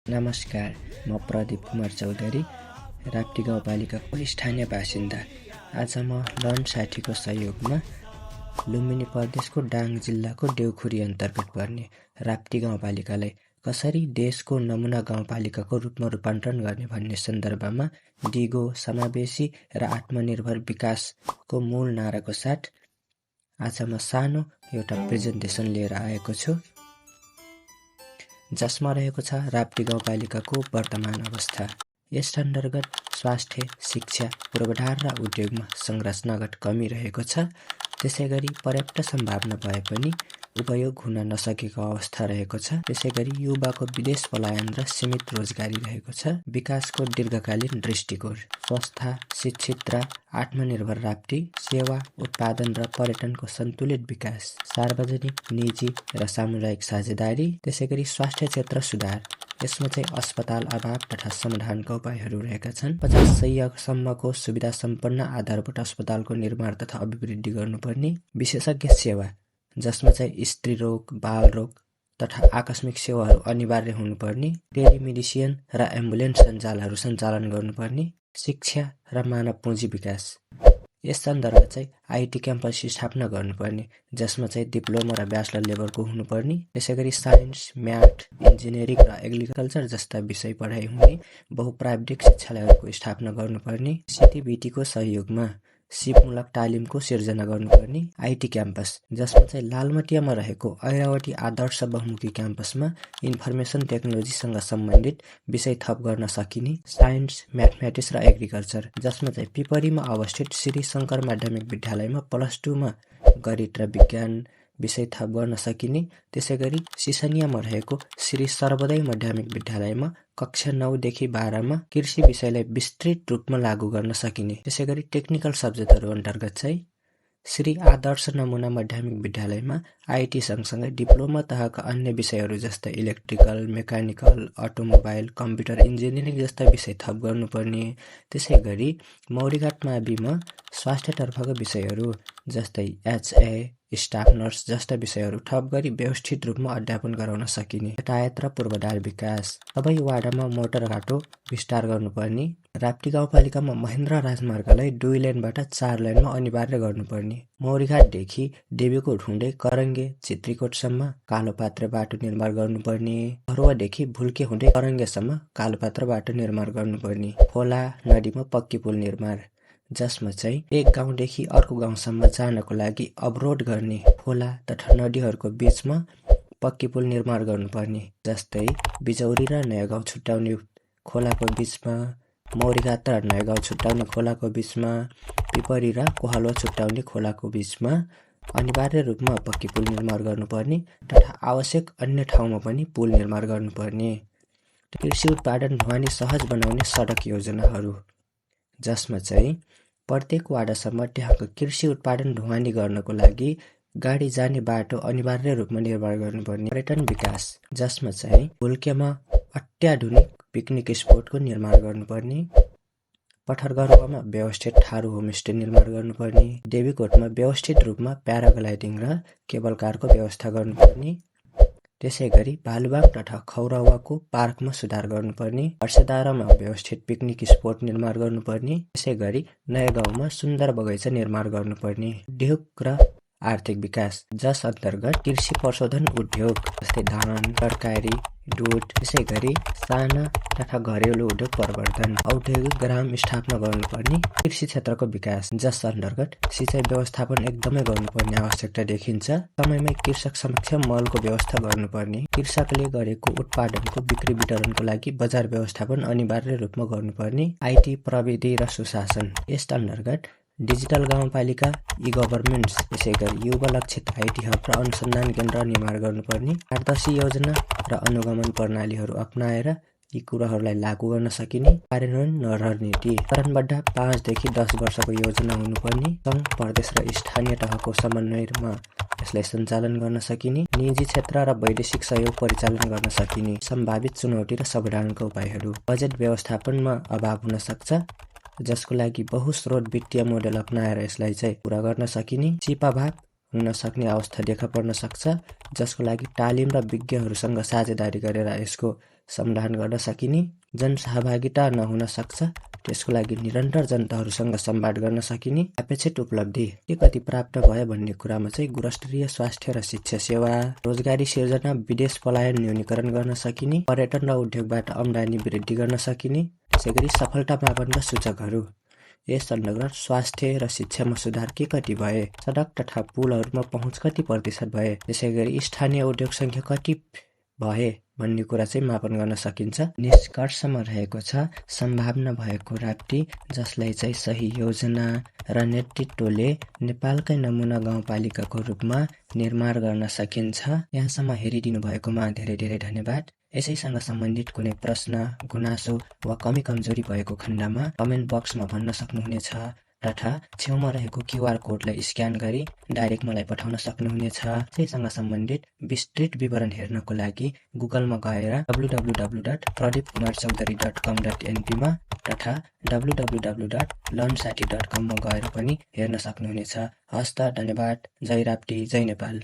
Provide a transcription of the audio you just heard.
नमस्कार, म प्रदीप कुमार चौधरी, राप्ती गाउँपालिकाको स्थानीय बासिन्दा। आज म लन साथीको सहयोगमा लुम्बिनी प्रदेशको डाङ जिल्लाको देउखुरी अन्तर्गत पर्ने राप्ती गाउँपालिकालाई कसरी देशको नमुना गाउँपालिकाको रूपमा रूपान्तरण गर्ने भन्ने सन्दर्भमा दिगो, समावेशी र आत्मनिर्भर विकासको मूल नाराको साथ आज म सानो एउटा प्रेजेन्टेसन लिएर आएको छु, जसमा रहेको छ राप्ती गाउँपालिकाको वर्तमान अवस्था। यस अन्तर्गत स्वास्थ्य, शिक्षा, पूर्वाधार र उद्योगमा संरचनागत कमी रहेको छ। त्यसैगरी पर्याप्त सम्भावना भए पनि उपयोग हुन नसकेको अवस्था रहेको छ। त्यसैगरी युवाको विदेश पलायन र सीमित रोजगारी रहेको छ। विकासको दीर्घकालीन दृष्टिकोण, स्वस्थ, शिक्षित र आत्मनिर्भर राप्ती, सेवा, उत्पादन र पर्यटनको सन्तुलित विकास, सार्वजनिक, निजी र सामुदायिक साझेदारी, त्यसैगरी स्वास्थ्य क्षेत्र सुधार। यसमा चाहिँ अस्पताल अभाव तथा समाधानका उपायहरू रहेका छन्। 50 सयसम्मको सुविधा सम्पन्न आधारभूत अस्पतालको निर्माण तथा अभिवृद्धि गर्नुपर्ने, विशेषज्ञ सेवा जसमा चाहिँ स्त्री रोग, बाल रोग तथा आकस्मिक सेवाहरू अनिवार्य हुनुपर्ने, टेलिमेडिसिन र एम्बुलेन्स सञ्जालहरू सञ्चालन गर्नुपर्ने, शिक्षा र मानव पुँजी विकास। यस सन्दर्भमा चाहिँ आइटी क्याम्पस स्थापना गर्नुपर्ने, जसमा चाहिँ डिप्लोमा र ब्याचलर लेभलको हुनुपर्ने। त्यसैगरी साइन्स, म्याथ, इन्जिनियरिङ र एग्रिकल्चर जस्ता विषय पढाइ हुने बहुप्राविधिक शिक्षालयहरूको स्थापना गर्नुपर्ने, सिटिबिटीको सहयोगमा सिपमूलक तालिमको सिर्जना गर्नुपर्ने, आइटी क्याम्पस जसमा चाहिँ लालमटियामा रहेको ऐरावती आदर्श बहुमुखी क्याम्पसमा इन्फर्मेसन टेक्नोलोजीसँग सम्बन्धित विषय थप गर्न सकिने, साइन्स, म्याथमेटिक्स र एग्रिकल्चर जसमा चाहिँ पिपरीमा अवस्थित श्री शङ्कर माध्यमिक विद्यालयमा +2 मा गणित र विज्ञान विषय थप गर्न सकिने। त्यसैगरी सिसनियामा रहेको श्री सर्वोदय माध्यमिक विद्यालयमा कक्षा 9 देखि 12 मा कृषि विषयलाई विस्तृत रूपमा लागू गर्न सकिने। त्यसैगरी टेक्निकल सब्जेक्टहरू अन्तर्गत चाहिँ श्री आदर्श नमुना माध्यमिक विद्यालयमा आइटी सँगसँगै डिप्लोमा तहका अन्य विषयहरू जस्तै electrical, mechanical, automobile, computer engineering जस्ता विषय थप गर्नुपर्ने। त्यसैगरी मौरीघाट माविमा स्वास्थ्यतर्फका विषयहरू जस्तै एचए, स्टाफ नर्स जस्ता विषयहरू थप गरी व्यवस्थित रूपमा अध्यापन गराउन सकिने। यातायात र पूर्वाधार विकास, सबै वार्डमा मोटरघाटो विस्तार गर्नुपर्ने। राप्ती गाउँपालिकामा महेन्द्र राजमार्गलाई 2 लेनबाट 4 लेनमा अनिवार्य गर्नुपर्ने। मौरीघाटदेखि देवीकोट हुँदै करङ्गे, चित्रीकोटसम्म कालोपात्रे बाटो निर्माण गर्नुपर्ने। भरुवादेखि भुल्के हुँदै करङ्गेसम्म कालोपात्रे बाटो निर्माण गर्नुपर्ने। खोला, नदीमा पक्की पुल निर्माण, जसमा चाहिँ एक गाउँदेखि अर्को गाउँसम्म जानको लागि अवरोध गर्ने खोला तथा नदीहरूको बीचमा पक्की पुल निर्माण गर्नुपर्ने। जस्तै बिजौरी र नयाँगाउँ छुट्याउने खोलाको बीचमा, मौरीघाट र नयाँगाउँ छुट्याउने खोलाको बीचमा, पिपरी र कोहलो छुट्याउने खोलाको बीचमा अनिवार्य रूपमा पक्की पुल निर्माण गर्नुपर्ने तथा आवश्यक अन्य ठाउँमा पनि पुल निर्माण गर्नुपर्ने। कृषि उत्पादन ढुवानी सहज बनाउने सडक योजनाहरू, जसमा चाहिँ प्रत्येक वार्डसम्म त्यहाँको कृषि उत्पादन ढुवानी गर्नको लागि गाडी जाने बाटो अनिवार्य रूपमा निर्माण गर्नुपर्ने। पर्यटन विकास, जसमा चाहिँ भुल्केमा अत्याधुनिक पिकनिक स्पोटको निर्माण गर्नुपर्ने। पठरगरुवामा व्यवस्थित थारू होमस्टे निर्माण गर्नुपर्ने। देवीकोटमा व्यवस्थित रूपमा प्याराग्लाइडिङ र केबल कारको व्यवस्था गर्नुपर्ने। त्यसैगरी भालुबाङ तथा खौरवाको पार्कमा सुधार गर्नुपर्ने। हर्षदारामा व्यवस्थित पिकनिक स्पोट निर्माण गर्नुपर्ने। त्यसैगरी नयाँ गाउँमा सुन्दर बगैँचा निर्माण गर्नुपर्ने। उद्योग र आर्थिक विकास, जस अन्तर्गत कृषि प्रशोधन उद्योग जस्तै धान, तरकारी, दुध, त्यसैगरी साना तथा घरेलु उद्योग प्रवर्धन, औद्योगिक ग्राम स्थापना गर्नुपर्ने। कृषि क्षेत्रको विकास, जस अन्तर्गत सिँचाइ व्यवस्थापन एकदमै गर्नुपर्ने आवश्यकता देखिन्छ। समयमै कृषक समक्ष मलको व्यवस्था गर्नुपर्ने। कृषकले गरेको उत्पादनको बिक्री वितरणको लागि बजार व्यवस्थापन अनिवार्य रूपमा गर्नुपर्ने। आइटी, प्रविधि र सुशासन, यस अन्तर्गत डिजिटल गाउँपालिका, ई-गभर्मेन्ट्स, त्यसैगरी युवा लक्षित आइटी हब र अनुसन्धान केन्द्र निर्माण गर्नुपर्ने। पारदर्शी योजना र अनुगमन प्रणालीहरू अपनाएर यी कुराहरूलाई लागू गर्न सकिने। कार्यान्वयन रणनीति, चरणबद्ध 5 देखि 10 वर्षको योजना हुनुपर्ने। सङ्घ, प्रदेश र स्थानीय तहको समन्वयमा यसलाई सञ्चालन गर्न सकिने। निजी क्षेत्र र वैदेशिक सहयोग परिचालन गर्न सकिने। सम्भावित चुनौती र समाधानका उपायहरू, बजेट व्यवस्थापनमा अभाव हुन सक्छ, जसको लागि बहुस्रोत वित्तीय मोडेल अपनाएर यसलाई चाहिँ पूरा गर्न सकिने। सिप अभाव हुन सक्ने अवस्था देखा पर्न सक्छ, जसको लागि तालिम र विज्ञहरूसँग साझेदारी गरेर यसको समाधान गर्न सकिने, जनसहभागिता नहुन सक्छ, त्यसको लागि निरन्तर जनताहरूसँग संवाद गर्न सकिने, अपेक्षित उपलब्धि के कति प्राप्त भयो भन्ने कुरामा चाहिँ गुणस्तरीय स्वास्थ्य र शिक्षा सेवा, रोजगारी सिर्जना, विदेश पलायन न्यूनीकरण गर्न सकिने, पर्यटन र उद्योगबाट आम्दानी वृद्धि गर्न सकिने, त्यसैगरी सफलता मापनका सूचकहरू। यस अन्तर्गत स्वास्थ्य र शिक्षामा सुधार के कति भए, सडक तथा पुलहरूमा पहुँच कति प्रतिशत भए, त्यसैगरी स्थानीय उद्योग संख्या कति भए भन्ने कुरा चाहिँ मापन गर्न सकिन्छ। निष्कर्षमा रहेको छ सम्भावना भएको राप्ती, जसलाई चाहिँ सही योजना र नेतृत्वले नेपालकै नमुना गाउँपालिकाको रूपमा निर्माण गर्न सकिन्छ। यहाँसम्म हेरिदिनु भएकोमा धेरै धेरै धन्यवाद। यसैसँग सम्बन्धित कुनै प्रश्न, गुनासो वा कमी कमजोरी भएको खण्डमा कमेन्ट बक्समा भन्न सक्नुहुनेछ तथा छेउमा रहेको क्युआर कोडलाई स्क्यान गरी डाइरेक्ट मलाई पठाउन सक्नुहुनेछ। यसैसँग सम्बन्धित विस्तृत विवरण हेर्नको लागि गुगलमा गएर www.pradipkumarchaudhary.com.np मा तथा www.learnsati.com मा गएर पनि हेर्न सक्नुहुनेछ। हस्त, धन्यवाद। जय राप्ती, जय नेपाल।